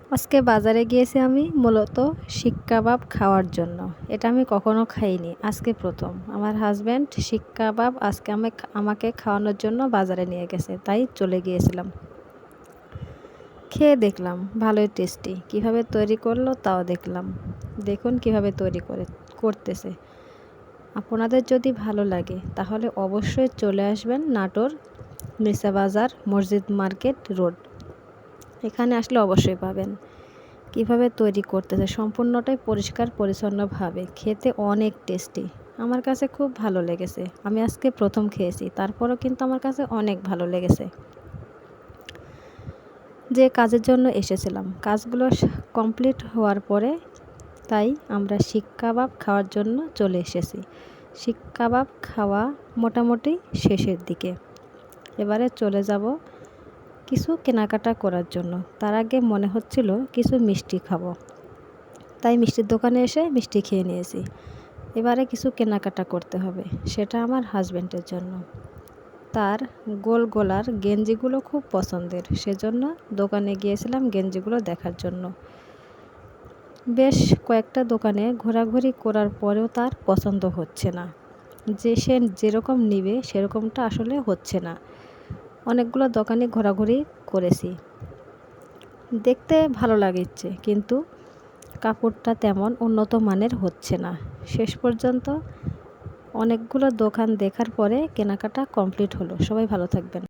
আজকে বাজারে গিয়েছি আমি মূলত শিক কাবাব খাওয়ার জন্য। এটা আমি কখনো খাইনি, আজকে প্রথম। আমার হাজব্যান্ড শিক কাবাব আজকে আমাকে খাওয়ানোর জন্য বাজারে নিয়ে গেছে, তাই চলে গিয়েছিলাম। খেয়ে দেখলাম ভালোই টেস্টি। কিভাবে তৈরি করলো তাও দেখলাম। দেখুন কিভাবে করতেছে। আপনাদের যদি ভালো লাগে তাহলে অবশ্যই চলে আসবেন নাটোর মির্জা বাজার মসজিদ মার্কেট রোড। এখানে আসলে অবশ্যই পাবেন। কিভাবে তৈরি করতেছে সম্পূর্ণটাই পরিষ্কার পরিচ্ছন্নভাবে, খেতে অনেক টেস্টি। আমার কাছে খুব ভালো লেগেছে। আমি আজকে প্রথম খেয়েছি, তারপরও কিন্তু আমার কাছে অনেক ভালো লেগেছে। যে কাজের জন্য এসেছিলাম, কাজগুলো কমপ্লিট হওয়ার পরে তাই আমরা শিক কাবাব খাওয়ার জন্য চলে এসেছি। শিক কাবাব খাওয়া মোটামুটি শেষের দিকে। এবারে চলে যাব কিছু কেনাকাটা করার জন্য। তার আগে মনে হচ্ছিল কিছু মিষ্টি খাবো, তাই মিষ্টির দোকানে এসে মিষ্টি খেয়ে নিয়েছি। এবারে কিছু কেনাকাটা করতে হবে, সেটা আমার হাজব্যান্ডের জন্য। তার গোল গলার গেঞ্জিগুলো খুব পছন্দের, সেজন্য দোকানে গিয়েছিলাম গেঞ্জিগুলো দেখার জন্য। বেশ কয়েকটা দোকানে ঘোরাঘুরি করার পরেও তার পছন্দ হচ্ছে না। সে যেরকম নিবে সেরকমটা আসলে হচ্ছে না। অনেকগুলো দোকানে ঘোরাঘুরি করেছি, দেখতে ভালো লাগছে, কিন্তু কাপড়টা তেমন উন্নত মানের হচ্ছে না। শেষ পর্যন্ত অনেকগুলো দোকান দেখার পরে কেনাকাটা কমপ্লিট হলো। সবাই ভালো থাকবেন।